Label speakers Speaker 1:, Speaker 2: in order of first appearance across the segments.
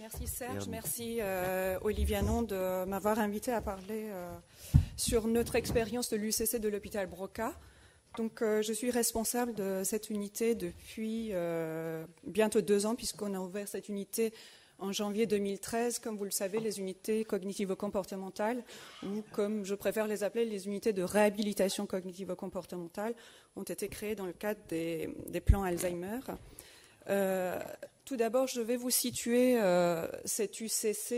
Speaker 1: Merci Serge, merci Olivier Anon de m'avoir invité à parler sur notre expérience de l'UCC de l'hôpital Broca. Donc, je suis responsable de cette unité depuis bientôt 2 ans, puisqu'on a ouvert cette unité en janvier 2013. Comme vous le savez, les unités cognitivo-comportementales, ou comme je préfère les appeler, les unités de réhabilitation cognitivo-comportementale, ont été créées dans le cadre des plans Alzheimer. Tout d'abord, je vais vous situer cette UCC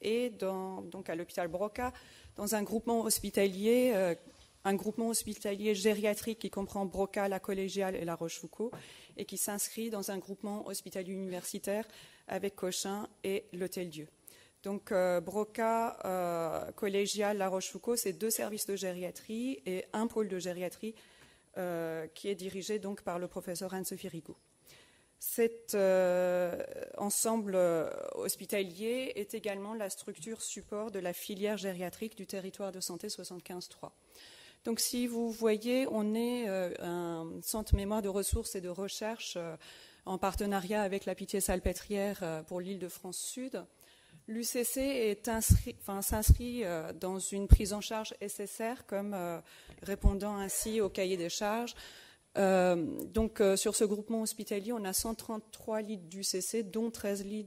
Speaker 1: est donc à l'hôpital Broca, dans un groupement hospitalier gériatrique qui comprend Broca, la Collégiale et la Rochefoucauld, et qui s'inscrit dans un groupement hospitalier universitaire avec Cochin et l'Hôtel-Dieu. Donc Broca, Collégiale, la Rochefoucauld, c'est 2 services de gériatrie et un pôle de gériatrie qui est dirigé donc par le professeur Anne-Sophie Rigaud. Cet ensemble hospitalier est également la structure support de la filière gériatrique du territoire de santé 75-3. Donc si vous voyez, on est un centre mémoire de ressources et de recherche en partenariat avec la Pitié-Salpêtrière pour l'Île-de-France Sud. L'UCC s'inscrit dans une prise en charge SSR comme répondant ainsi au cahier des charges. Sur ce groupement hospitalier, on a 133 lits d'UCC, dont 13 lits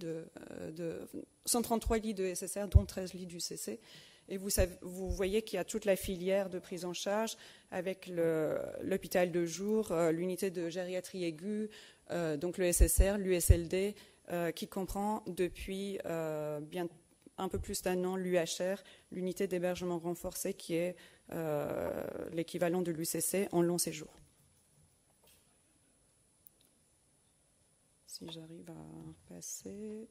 Speaker 1: 133 lits de SSR, dont 13 lits d'UCC. Et vous voyez qu'il y a toute la filière de prise en charge avec l'hôpital de jour, l'unité de gériatrie aiguë, donc le SSR, l'USLD, qui comprend depuis bien un peu plus d'1 an l'UHR, l'unité d'hébergement renforcé, qui est l'équivalent de l'UCC en long séjour. Si j'arrive à passer.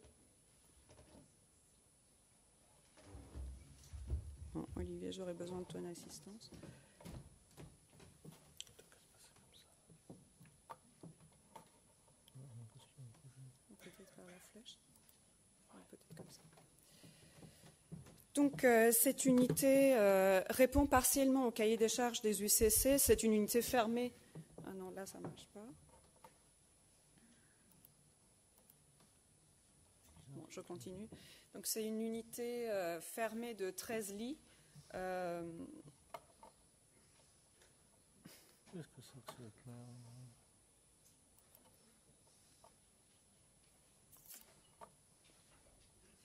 Speaker 1: Bon, Olivier, j'aurais besoin de ton assistance. Peut-être par la flèche. Peut-être comme ça. Donc, cette unité répond partiellement au cahier des charges des UCC. C'est une unité fermée. Ah non, là, ça ne marche pas. Bon, je continue. Donc, c'est une unité fermée de 13 lits.
Speaker 2: Qu'est-ce que c'est que ce là?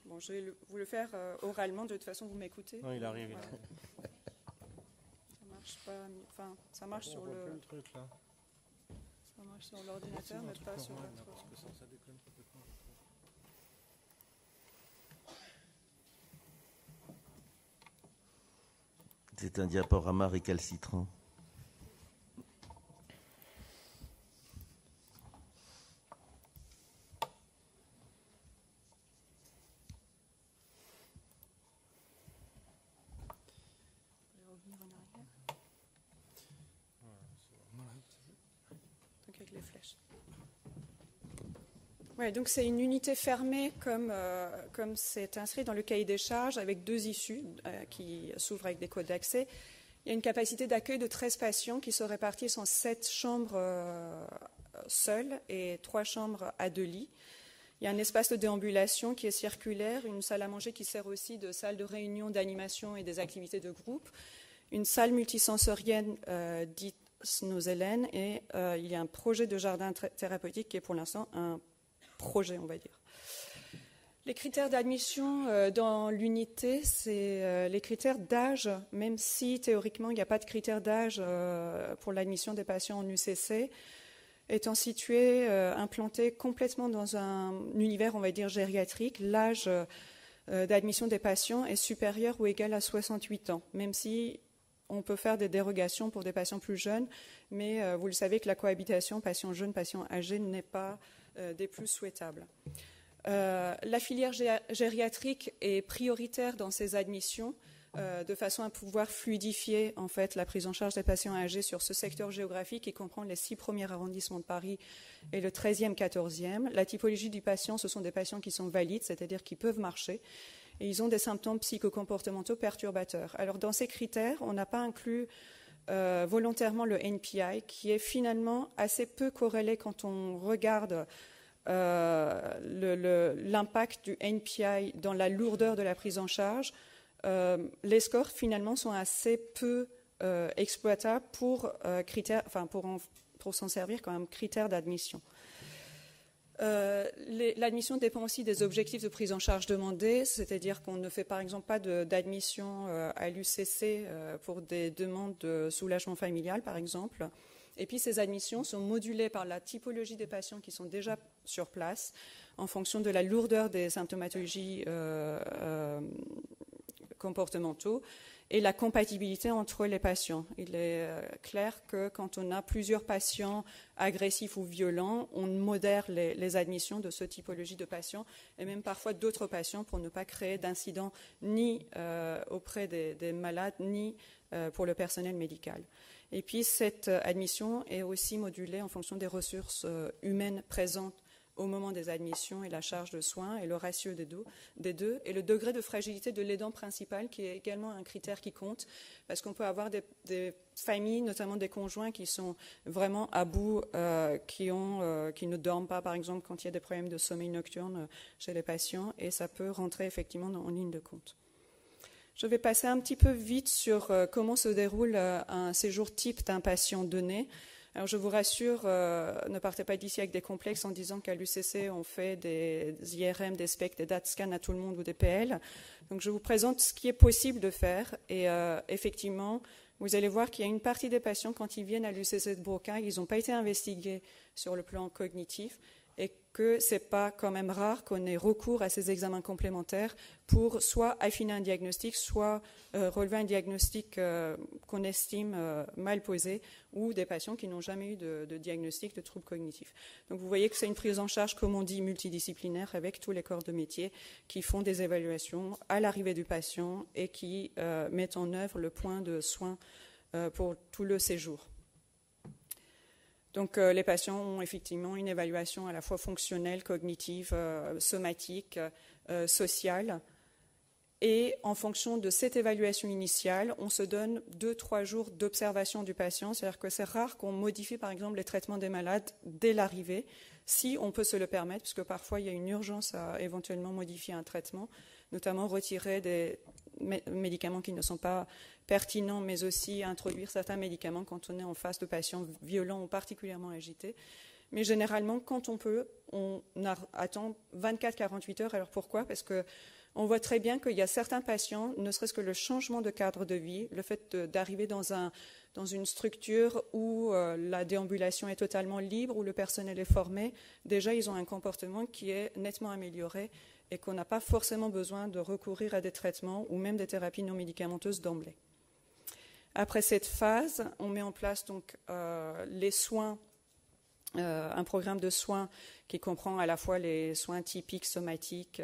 Speaker 1: Bon, je vais vous le faire oralement. De toute façon, vous m'écoutez.
Speaker 2: Non, il arrive.
Speaker 1: Voilà. Ça marche pas. Enfin, ça marche sur le
Speaker 2: truc là.
Speaker 1: Ça marche sur l'ordinateur, mais pas sur votre.
Speaker 2: Parce que ça déconne complètement.
Speaker 3: C'est un diaporama récalcitrant.
Speaker 1: Donc avec les flèches. Ouais, donc c'est une unité fermée comme c'est inscrit dans le cahier des charges avec 2 issues qui s'ouvrent avec des codes d'accès. Il y a une capacité d'accueil de 13 patients qui se répartissent en 7 chambres seules et 3 chambres à 2 lits. Il y a un espace de déambulation qui est circulaire, une salle à manger qui sert aussi de salle de réunion, d'animation et des activités de groupe, une salle multisensorienne dite Snozelen et il y a un projet de jardin thérapeutique qui est pour l'instant un projet, on va dire. Les critères d'admission dans l'unité, c'est les critères d'âge, même si théoriquement il n'y a pas de critères d'âge pour l'admission des patients en UCC, étant situé, implanté complètement dans un univers, on va dire, gériatrique, l'âge d'admission des patients est supérieur ou égal à 68 ans, même si on peut faire des dérogations pour des patients plus jeunes, mais vous le savez que la cohabitation patients jeunes, patients âgés n'est pas des plus souhaitables. La filière gériatrique est prioritaire dans ces admissions de façon à pouvoir fluidifier en fait la prise en charge des patients âgés sur ce secteur géographique qui comprend les 6 premiers arrondissements de Paris et le 13e, 14e. La typologie du patient, ce sont des patients qui sont valides, c'est-à-dire qui peuvent marcher, et ils ont des symptômes psychocomportementaux perturbateurs. Alors dans ces critères, on n'a pas inclus volontairement le NPI, qui est finalement assez peu corrélé quand on regarde l'impact du NPI dans la lourdeur de la prise en charge, les scores finalement sont assez peu exploitables pour s'en servir comme critère d'admission. L'admission dépend aussi des objectifs de prise en charge demandés, c'est-à-dire qu'on ne fait par exemple pas d'admission à l'UCC pour des demandes de soulagement familial, par exemple. Et puis ces admissions sont modulées par la typologie des patients qui sont déjà sur place en fonction de la lourdeur des symptomatologies comportementaux et la compatibilité entre les patients. Il est clair que quand on a plusieurs patients agressifs ou violents, on modère les admissions de ce typologie de patients et même parfois d'autres patients pour ne pas créer d'incidents ni auprès des malades ni pour le personnel médical. Et puis cette admission est aussi modulée en fonction des ressources humaines présentes au moment des admissions et la charge de soins et le ratio des deux et le degré de fragilité de l'aidant principal qui est également un critère qui compte parce qu'on peut avoir des familles, notamment des conjoints qui sont vraiment à bout, qui ne dorment pas par exemple quand il y a des problèmes de sommeil nocturne chez les patients et ça peut rentrer effectivement en ligne de compte. Je vais passer un petit peu vite sur comment se déroule un séjour type d'un patient donné. Alors je vous rassure, ne partez pas d'ici avec des complexes en disant qu'à l'UCC on fait des IRM, des SPECT, des DAT-SCAN à tout le monde ou des PL. Donc je vous présente ce qui est possible de faire et effectivement, vous allez voir qu'il y a une partie des patients quand ils viennent à l'UCC de Broca, ils n'ont pas été investigués sur le plan cognitif et que ce n'est pas quand même rare qu'on ait recours à ces examens complémentaires pour soit affiner un diagnostic, soit relever un diagnostic qu'on estime mal posé, ou des patients qui n'ont jamais eu de diagnostic de troubles cognitifs. Donc vous voyez que c'est une prise en charge, comme on dit, multidisciplinaire, avec tous les corps de métier qui font des évaluations à l'arrivée du patient et qui mettent en œuvre le point de soins pour tout le séjour. Donc les patients ont effectivement une évaluation à la fois fonctionnelle, cognitive, somatique, sociale. Et en fonction de cette évaluation initiale, on se donne 2-3 jours d'observation du patient. C'est-à-dire que c'est rare qu'on modifie par exemple les traitements des malades dès l'arrivée, si on peut se le permettre, parce que parfois il y a une urgence à éventuellement modifier un traitement, notamment retirer des médicaments qui ne sont pas pertinents, mais aussi introduire certains médicaments quand on est en face de patients violents ou particulièrement agités. Mais généralement, quand on peut, on attend 24-48 heures. Alors pourquoi ? Parce qu'on voit très bien qu'il y a certains patients, ne serait-ce que le changement de cadre de vie, le fait d'arriver dans une structure où la déambulation est totalement libre, où le personnel est formé, déjà ils ont un comportement qui est nettement amélioré et qu'on n'a pas forcément besoin de recourir à des traitements ou même des thérapies non médicamenteuses d'emblée. Après cette phase, on met en place donc les soins, un programme de soins qui comprend à la fois les soins typiques somatiques,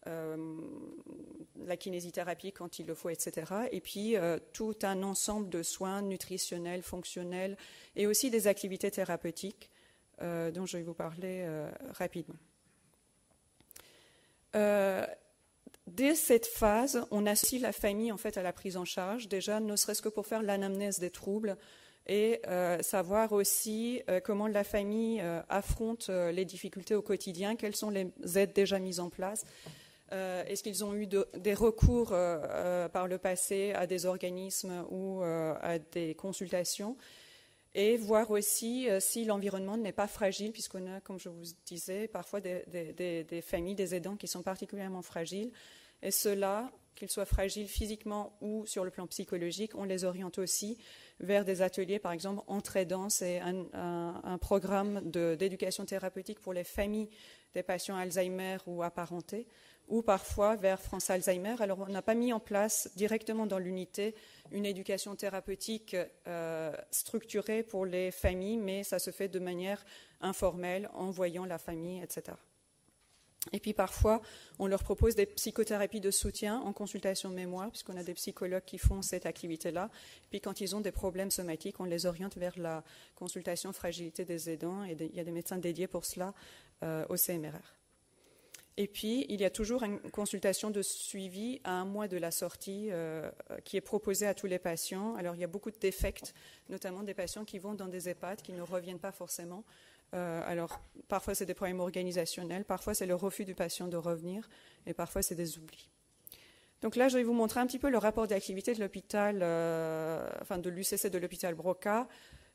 Speaker 1: la kinésithérapie quand il le faut, etc. Et puis tout un ensemble de soins nutritionnels, fonctionnels et aussi des activités thérapeutiques dont je vais vous parler rapidement. Dès cette phase, on associe la famille en fait à la prise en charge, déjà ne serait-ce que pour faire l'anamnèse des troubles et savoir aussi comment la famille affronte les difficultés au quotidien, quelles sont les aides déjà mises en place, est-ce qu'ils ont eu des recours par le passé à des organismes ou à des consultations, et voir aussi si l'environnement n'est pas fragile, puisqu'on a, comme je vous disais, parfois des familles, des aidants qui sont particulièrement fragiles. Et ceux-là, qu'ils soient fragiles physiquement ou sur le plan psychologique, on les oriente aussi vers des ateliers, par exemple, entre-aidants. C'est un programme d'éducation thérapeutique pour les familles des patients Alzheimer ou apparentés, ou parfois vers France Alzheimer. Alors, on n'a pas mis en place directement dans l'unité une éducation thérapeutique structurée pour les familles, mais ça se fait de manière informelle, en voyant la famille, etc. Et puis parfois, on leur propose des psychothérapies de soutien en consultation mémoire, puisqu'on a des psychologues qui font cette activité-là. Puis quand ils ont des problèmes somatiques, on les oriente vers la consultation fragilité des aidants, et il y a des médecins dédiés pour cela au CMRR. Et puis, il y a toujours une consultation de suivi à 1 mois de la sortie qui est proposée à tous les patients. Alors, il y a beaucoup de défects, notamment des patients qui vont dans des EHPAD, qui ne reviennent pas forcément, Alors, parfois, c'est des problèmes organisationnels, parfois, c'est le refus du patient de revenir, et parfois, c'est des oublis. Donc là, je vais vous montrer un petit peu le rapport d'activité de l'hôpital, de l'UCC de l'hôpital Broca,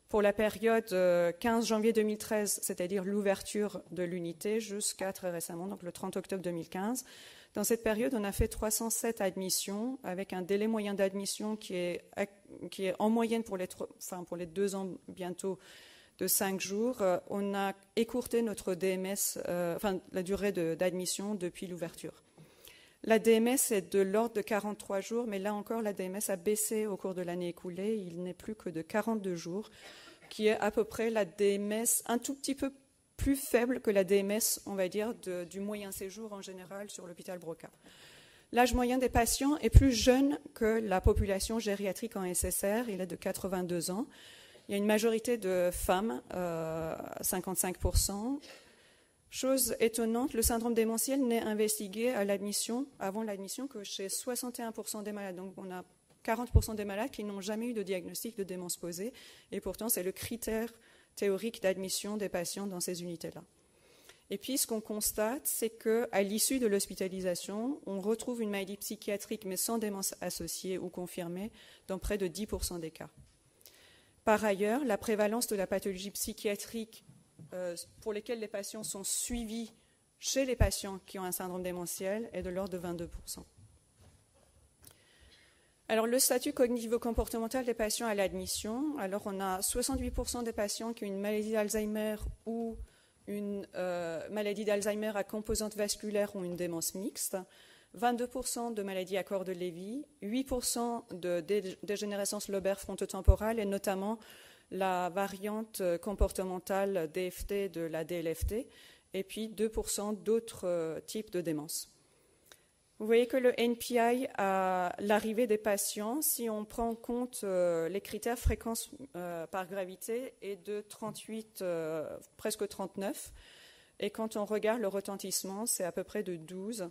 Speaker 1: pour la période 15 janvier 2013, c'est-à-dire l'ouverture de l'unité, jusqu'à très récemment, donc le 30 octobre 2015. Dans cette période, on a fait 307 admissions, avec un délai moyen d'admission qui est en moyenne pour les 2 ans bientôt de 5 jours. On a écourté notre DMS, la durée d'admission depuis l'ouverture. La DMS est de l'ordre de 43 jours, mais là encore, la DMS a baissé au cours de l'année écoulée. Il n'est plus que de 42 jours, qui est à peu près la DMS un tout petit peu plus faible que la DMS, on va dire, du moyen séjour en général sur l'hôpital Broca. L'âge moyen des patients est plus jeune que la population gériatrique en SSR, il est de 82 ans. Il y a une majorité de femmes, 55%. Chose étonnante, le syndrome démentiel n'est investigué avant l'admission, que chez 61% des malades. Donc on a 40% des malades qui n'ont jamais eu de diagnostic de démence posée, et pourtant c'est le critère théorique d'admission des patients dans ces unités-là. Et puis ce qu'on constate, c'est qu'à l'issue de l'hospitalisation, on retrouve une maladie psychiatrique mais sans démence associée ou confirmée dans près de 10% des cas. Par ailleurs, la prévalence de la pathologie psychiatrique pour lesquels les patients sont suivis chez les patients qui ont un syndrome démentiel est de l'ordre de 22%. Alors, le statut cognitivo-comportemental des patients à l'admission. Alors, on a 68% des patients qui ont une maladie d'Alzheimer ou une maladie d'Alzheimer à composante vasculaire ou une démence mixte, 22% de maladies à corps de Lévy, 8% de dégénérescence lobaire frontotemporale et notamment la variante comportementale DFT de la DLFT, et puis 2% d'autres types de démence. Vous voyez que le NPI à l'arrivée des patients, si on prend en compte les critères fréquence par gravité, est de 38, presque 39, et quand on regarde le retentissement, c'est à peu près de 12.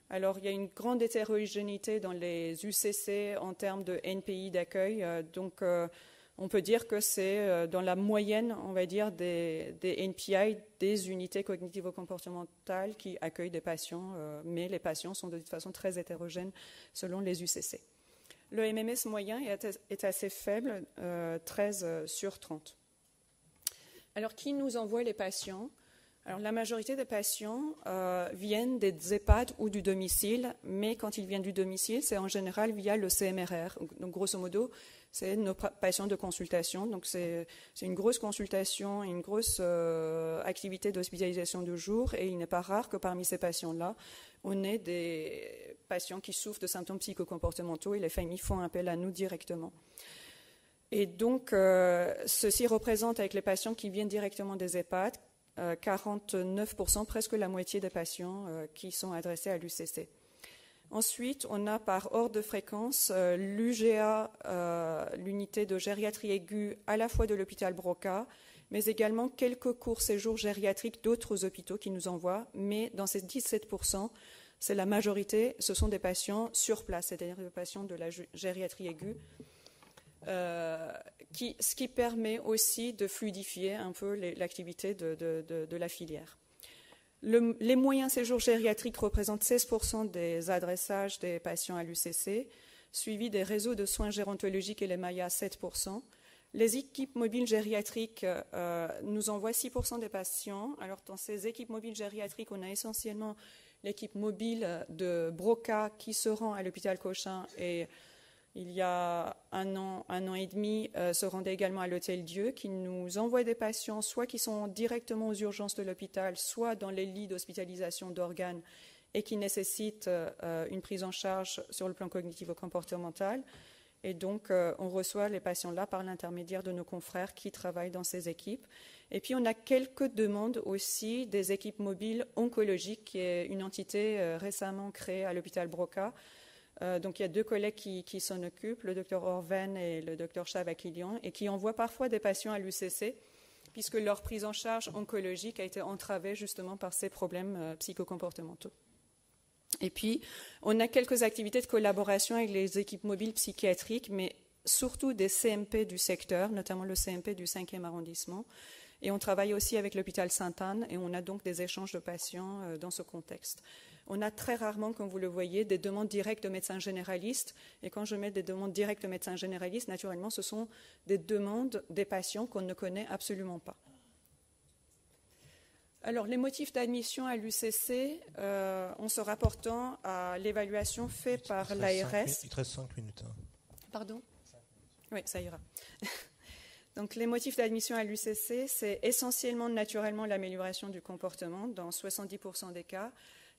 Speaker 1: Alors, il y a une grande hétérogénéité dans les UCC en termes de NPI d'accueil, donc on peut dire que c'est dans la moyenne, on va dire, des NPI, des unités cognitivo-comportementales qui accueillent des patients, mais les patients sont de toute façon très hétérogènes selon les UCC. Le MMS moyen est assez faible, 13 sur 30. Alors, qui nous envoie les patients ? Alors, la majorité des patients viennent des EHPAD ou du domicile, mais quand ils viennent du domicile, c'est en général via le CMRR. Donc, grosso modo, c'est nos patients de consultation. Donc, c'est une grosse consultation, une grosse activité d'hospitalisation de jour, et il n'est pas rare que parmi ces patients-là, on ait des patients qui souffrent de symptômes psychocomportementaux et les familles font appel à nous directement. Et donc, ceci représente, avec les patients qui viennent directement des EHPAD, 49%, presque la moitié des patients qui sont adressés à l'UCC. Ensuite, on a par ordre de fréquence l'UGA, l'unité de gériatrie aiguë à la fois de l'hôpital Broca, mais également quelques courts séjours gériatriques d'autres hôpitaux qui nous envoient, mais dans ces 17%, c'est la majorité, ce sont des patients sur place, c'est-à-dire des patients de la gériatrie aiguë, ce qui permet aussi de fluidifier un peu l'activité de la filière. Les moyens séjours gériatriques représentent 16% des adressages des patients à l'UCC, suivi des réseaux de soins gérontologiques et les MAIA 7%. Les équipes mobiles gériatriques nous envoient 6% des patients. Alors, dans ces équipes mobiles gériatriques, on a essentiellement l'équipe mobile de Broca qui se rend à l'hôpital Cochin et il y a un an et demi, se rendait également à l'Hôtel-Dieu, qui nous envoie des patients, soit qui sont directement aux urgences de l'hôpital, soit dans les lits d'hospitalisation d'organes et qui nécessitent une prise en charge sur le plan cognitivo-comportemental. Et donc, on reçoit les patients-là par l'intermédiaire de nos confrères qui travaillent dans ces équipes. Et puis, on a quelques demandes aussi des équipes mobiles oncologiques, qui est une entité récemment créée à l'hôpital Broca. Donc, il y a 2 collègues qui s'en occupent, le docteur Orven et le docteur Chavakilian, et qui envoient parfois des patients à l'UCC, puisque leur prise en charge oncologique a été entravée justement par ces problèmes psychocomportementaux. Et puis, on a quelques activités de collaboration avec les équipes mobiles psychiatriques, mais surtout des CMP du secteur, notamment le CMP du 5e arrondissement. Et on travaille aussi avec l'hôpital Sainte-Anne et on a donc des échanges de patients dans ce contexte. On a très rarement, comme vous le voyez, des demandes directes de médecins généralistes. Et quand je mets des demandes directes de médecins généralistes, naturellement, ce sont des demandes des patients qu'on ne connaît absolument pas. Alors, les motifs d'admission à l'UCC, en se rapportant à l'évaluation faite par l'ARS.
Speaker 4: Il te reste 5 minutes. Hein.
Speaker 1: Pardon ? Oui, ça ira. Donc, les motifs d'admission à l'UCC, c'est essentiellement, naturellement, l'amélioration du comportement dans 70% des cas,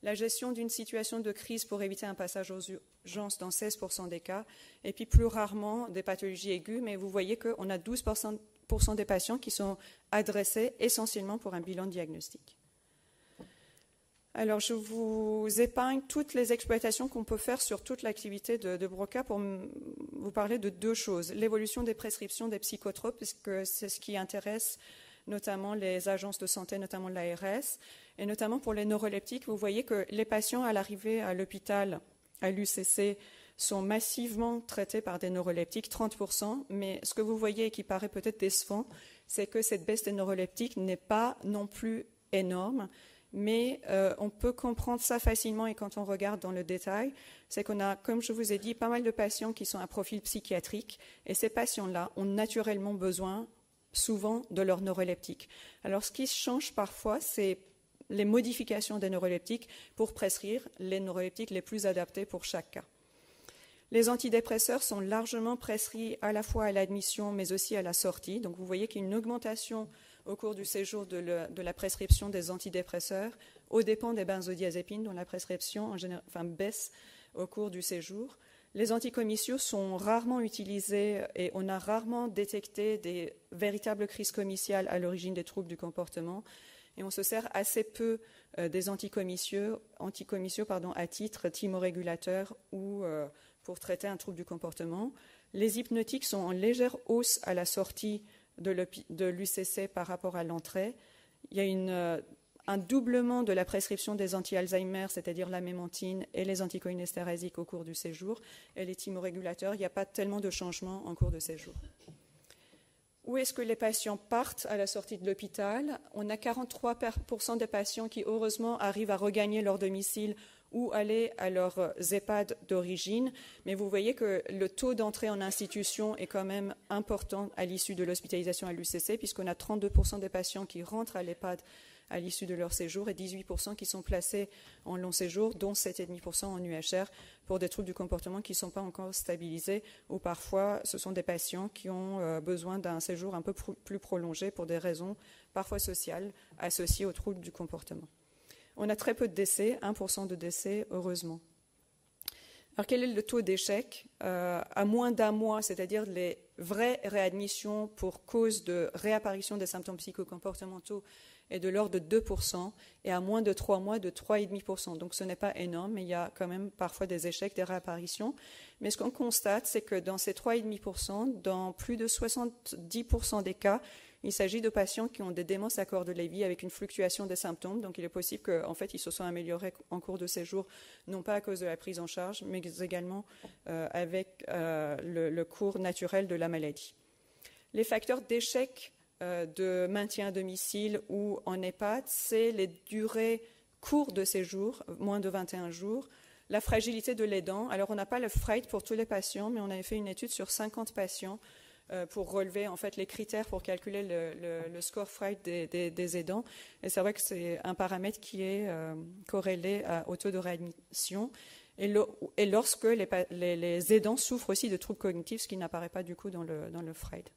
Speaker 1: la gestion d'une situation de crise pour éviter un passage aux urgences dans 16% des cas, et puis plus rarement des pathologies aiguës, mais vous voyez qu'on a 12% des patients qui sont adressés essentiellement pour un bilan diagnostique. Alors, je vous épargne toutes les exploitations qu'on peut faire sur toute l'activité de Broca pour vous parler de deux choses. L'évolution des prescriptions des psychotropes, puisque c'est ce qui intéresse notamment les agences de santé, notamment l'ARS, et notamment pour les neuroleptiques. Vous voyez que les patients à l'arrivée à l'hôpital, à l'UCC, sont massivement traités par des neuroleptiques, 30%, mais ce que vous voyez et qui paraît peut-être décevant, c'est que cette baisse des neuroleptiques n'est pas non plus énorme, mais on peut comprendre ça facilement et quand on regarde dans le détail, c'est qu'on a, comme je vous ai dit, pas mal de patients qui sont à profil psychiatrique et ces patients-là ont naturellement besoin souvent de leurs neuroleptiques. Alors ce qui change parfois, c'est les modifications des neuroleptiques pour prescrire les neuroleptiques les plus adaptés pour chaque cas. Les antidépresseurs sont largement prescrits à la fois à l'admission mais aussi à la sortie. Donc vous voyez qu'il y a une augmentation au cours du séjour de la prescription des antidépresseurs aux dépens des benzodiazépines dont la prescription baisse au cours du séjour. Les anticomiciaux sont rarement utilisés et on a rarement détecté des véritables crises comiciales à l'origine des troubles du comportement. Et on se sert assez peu des anticomiciaux à titre thymorégulateur ou pour traiter un trouble du comportement. Les hypnotiques sont en légère hausse à la sortie de l'UCC par rapport à l'entrée. Il y a un doublement de la prescription des anti-Alzheimer, c'est-à-dire la mémantine et les anticholinésterasiques au cours du séjour. Et les thymorégulateurs, il n'y a pas tellement de changements en cours de séjour. Où est-ce que les patients partent à la sortie de l'hôpital? On a 43% des patients qui, heureusement, arrivent à regagner leur domicile ou aller à leur EHPAD d'origine. Mais vous voyez que le taux d'entrée en institution est quand même important à l'issue de l'hospitalisation à l'UCC, puisqu'on a 32% des patients qui rentrent à l'EHPAD à l'issue de leur séjour et 18% qui sont placés en long séjour, dont 7,5% en UHR pour des troubles du comportement qui ne sont pas encore stabilisés ou parfois ce sont des patients qui ont besoin d'un séjour un peu plus prolongé pour des raisons parfois sociales associées aux troubles du comportement. On a très peu de décès, 1% de décès, heureusement. Alors, quel est le taux d'échec à moins d'un mois, c'est-à-dire les vraies réadmissions pour cause de réapparition des symptômes psychocomportementaux est de l'ordre de 2% et à moins de 3 mois de 3,5%. Donc ce n'est pas énorme, mais il y a quand même parfois des échecs, des réapparitions. Mais ce qu'on constate, c'est que dans ces 3,5%, dans plus de 70% des cas, il s'agit de patients qui ont des démences à Cordes-Lévy avec une fluctuation des symptômes. Donc il est possible qu'en fait, ils se soient améliorés en cours de séjour, non pas à cause de la prise en charge, mais également avec le cours naturel de la maladie. Les facteurs d'échec de maintien à domicile ou en EHPAD, c'est les durées courtes de séjour, moins de 21 jours, la fragilité de l'aidant. Alors on n'a pas le FREID pour tous les patients, mais on avait fait une étude sur 50 patients pour relever en fait les critères pour calculer le score FREID des aidants. Et c'est vrai que c'est un paramètre qui est corrélé au taux de réadmission. Et lorsque les aidants souffrent aussi de troubles cognitifs, ce qui n'apparaît pas du coup dans le FREID.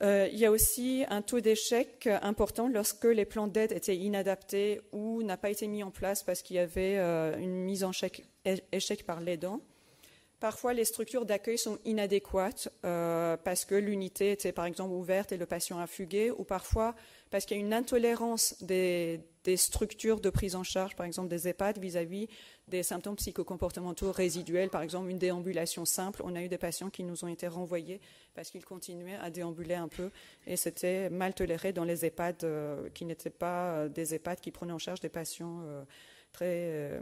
Speaker 1: Il y a aussi un taux d'échec important lorsque les plans d'aide étaient inadaptés ou n'ont pas été mis en place parce qu'il y avait une mise en échec par l'aidant. Parfois, les structures d'accueil sont inadéquates parce que l'unité était par exemple ouverte et le patient a fugué, ou parfois parce qu'il y a une intolérance des structures de prise en charge, par exemple des EHPAD, vis-à-vis des symptômes psychocomportementaux résiduels, par exemple une déambulation simple. On a eu des patients qui nous ont été renvoyés parce qu'ils continuaient à déambuler un peu et c'était mal toléré dans les EHPAD qui n'étaient pas des EHPAD qui prenaient en charge des patients très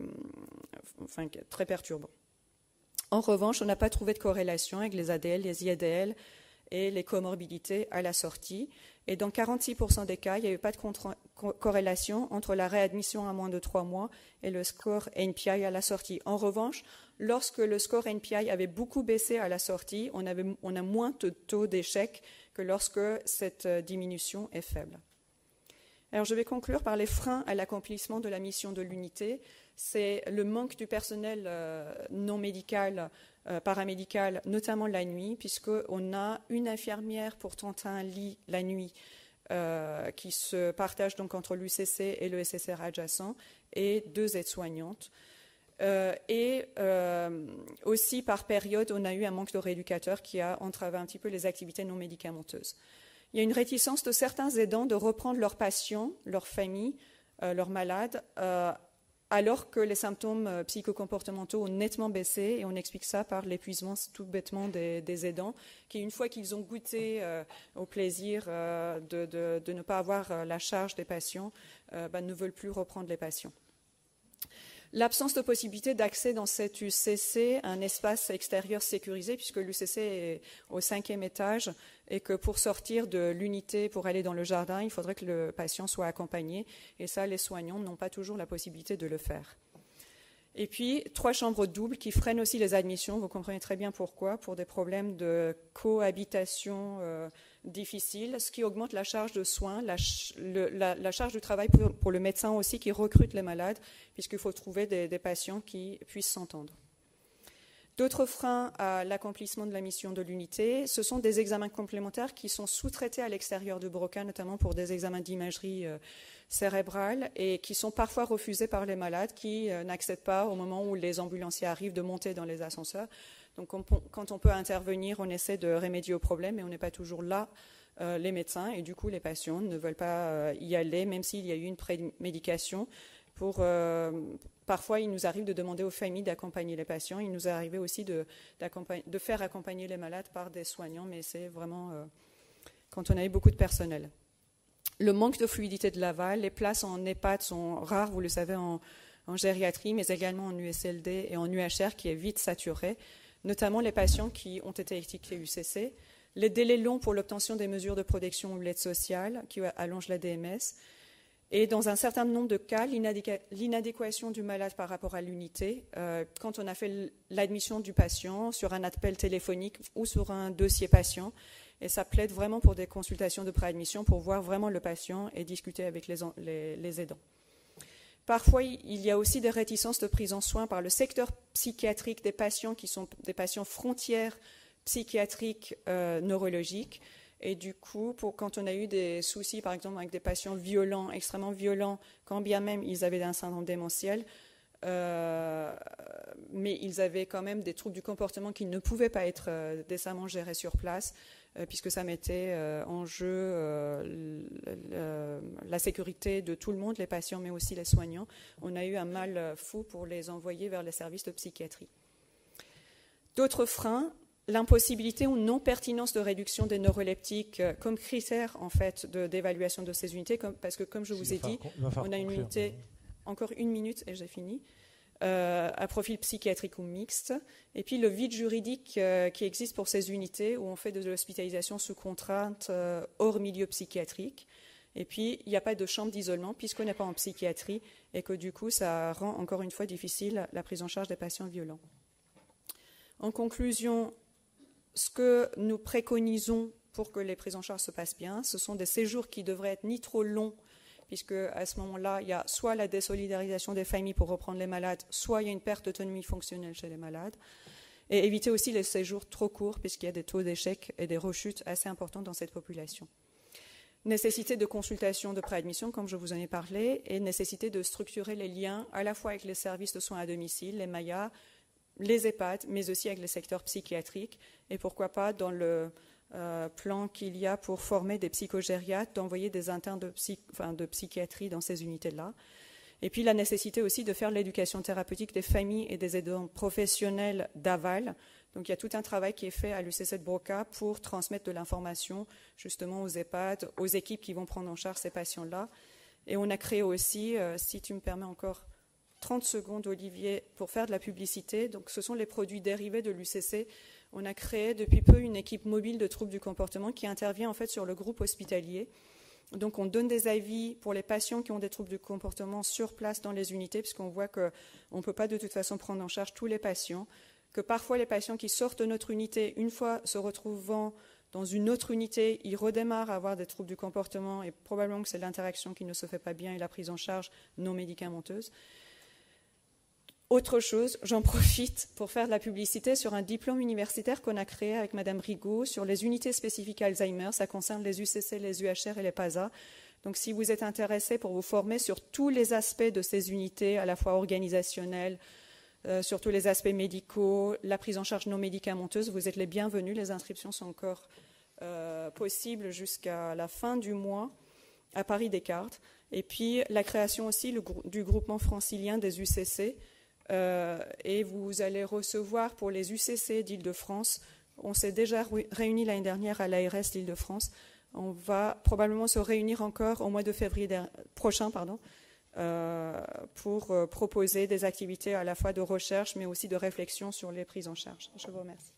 Speaker 1: perturbants. En revanche, on n'a pas trouvé de corrélation avec les ADL, les IADL et les comorbidités à la sortie. Et dans 46% des cas, il n'y avait pas de corrélation entre la réadmission à moins de 3 mois et le score NPI à la sortie. En revanche, lorsque le score NPI avait beaucoup baissé à la sortie, on a moins de taux d'échec que lorsque cette diminution est faible. Alors, je vais conclure par les freins à l'accomplissement de la mission de l'unité. C'est le manque du personnel non médical, paramédical, notamment la nuit, puisqu'on a une infirmière pour 31 lits la nuit qui se partage donc entre l'UCC et le SSR adjacent, et 2 aides-soignantes. Aussi, par période, on a eu un manque de rééducateurs qui a entravé un petit peu les activités non médicamenteuses. Il y a une réticence de certains aidants de reprendre leurs patients, leurs familles, leurs malades, alors que les symptômes psychocomportementaux ont nettement baissé, et on explique ça par l'épuisement tout bêtement des aidants, qui, une fois qu'ils ont goûté au plaisir de ne pas avoir la charge des patients, ne veulent plus reprendre les patients. L'absence de possibilité d'accès dans cet UCC à un espace extérieur sécurisé, puisque l'UCC est au 5e étage, et que pour sortir de l'unité, pour aller dans le jardin, il faudrait que le patient soit accompagné, et ça, les soignants n'ont pas toujours la possibilité de le faire. Et puis, 3 chambres doubles qui freinent aussi les admissions, vous comprenez très bien pourquoi, pour des problèmes de cohabitation difficiles, ce qui augmente la charge de soins, la charge du travail pour le médecin aussi qui recrute les malades, puisqu'il faut trouver des patients qui puissent s'entendre. D'autres freins à l'accomplissement de la mission de l'unité, ce sont des examens complémentaires qui sont sous-traités à l'extérieur de Broca, notamment pour des examens d'imagerie cérébrale, et qui sont parfois refusés par les malades qui n'acceptent pas, au moment où les ambulanciers arrivent, de monter dans les ascenseurs. Donc quand on peut intervenir, on essaie de remédier au problème, mais on n'est pas toujours là, les médecins, et du coup les patients ne veulent pas y aller, même s'il y a eu une prémédication. Parfois, il nous arrive de demander aux familles d'accompagner les patients. Il nous est arrivé aussi de faire accompagner les malades par des soignants, mais c'est vraiment quand on avait beaucoup de personnel. Le manque de fluidité de l'aval, les places en EHPAD sont rares, vous le savez, en gériatrie, mais également en USLD et en UHR qui est vite saturé, notamment les patients qui ont été étiquetés UCC, les délais longs pour l'obtention des mesures de protection ou l'aide sociale qui allongent la DMS, et dans un certain nombre de cas, l'inadéquation du malade par rapport à l'unité, quand on a fait l'admission du patient sur un appel téléphonique ou sur un dossier patient, et ça plaide vraiment pour des consultations de préadmission pour voir vraiment le patient et discuter avec les aidants. Parfois, il y a aussi des réticences de prise en soin par le secteur psychiatrique des patients qui sont des patients frontières psychiatriques neurologiques. Et du coup, quand on a eu des soucis, par exemple, avec des patients violents, extrêmement violents, quand bien même ils avaient un syndrome démentiel, mais ils avaient quand même des troubles du comportement qui ne pouvaient pas être décemment gérés sur place, puisque ça mettait en jeu la sécurité de tout le monde, les patients, mais aussi les soignants. On a eu un mal fou pour les envoyer vers les services de psychiatrie. D'autres freins, l'impossibilité ou non-pertinence de réduction des neuroleptiques comme critère en fait d'évaluation de ces unités, parce que comme je vous ai dit, on a une unité, encore 1 minute et j'ai fini, à profil psychiatrique ou mixte, et puis le vide juridique qui existe pour ces unités où on fait de l'hospitalisation sous contrainte hors milieu psychiatrique, et puis il n'y a pas de chambre d'isolement puisqu'on n'est pas en psychiatrie et que du coup ça rend encore une fois difficile la prise en charge des patients violents. En conclusion, ce que nous préconisons pour que les prises en charge se passent bien, ce sont des séjours qui devraient être ni trop longs, puisque à ce moment-là, il y a soit la désolidarisation des familles pour reprendre les malades, soit il y a une perte d'autonomie fonctionnelle chez les malades, et éviter aussi les séjours trop courts, puisqu'il y a des taux d'échec et des rechutes assez importants dans cette population. Nécessité de consultation de préadmission, comme je vous en ai parlé, et nécessité de structurer les liens à la fois avec les services de soins à domicile, les MAIA, les EHPAD, mais aussi avec les secteurs psychiatriques, et pourquoi pas dans le plan qu'il y a pour former des psychogériatres, d'envoyer des internes de psychiatrie dans ces unités-là. Et puis la nécessité aussi de faire l'éducation thérapeutique des familles et des aidants professionnels d'aval. Donc il y a tout un travail qui est fait à l'UCC de Broca pour transmettre de l'information justement aux EHPAD, aux équipes qui vont prendre en charge ces patients-là. Et on a créé aussi, si tu me permets encore 30 secondes, Olivier, pour faire de la publicité. Donc, ce sont les produits dérivés de l'UCC. On a créé depuis peu une équipe mobile de troubles du comportement qui intervient en fait sur le groupe hospitalier. Donc on donne des avis pour les patients qui ont des troubles du comportement sur place dans les unités, puisqu'on voit qu'on ne peut pas de toute façon prendre en charge tous les patients, que parfois les patients qui sortent de notre unité, une fois se retrouvant dans une autre unité, ils redémarrent à avoir des troubles du comportement et probablement que c'est l'interaction qui ne se fait pas bien et la prise en charge non médicamenteuse. Autre chose, j'en profite pour faire de la publicité sur un diplôme universitaire qu'on a créé avec Madame Rigaud sur les unités spécifiques Alzheimer. Ça concerne les UCC, les UHR et les PASA. Donc si vous êtes intéressé pour vous former sur tous les aspects de ces unités, à la fois organisationnels, sur tous les aspects médicaux, la prise en charge non médicamenteuse, vous êtes les bienvenus. Les inscriptions sont encore possibles jusqu'à la fin du mois à Paris Descartes. Et puis la création aussi du groupement francilien des UCC. Et vous allez recevoir pour les UCC d'Île-de-France, on s'est déjà réunis l'année dernière à l'ARS d'Île-de-France, on va probablement se réunir encore au mois de février prochain pour proposer des activités à la fois de recherche mais aussi de réflexion sur les prises en charge. Je vous remercie.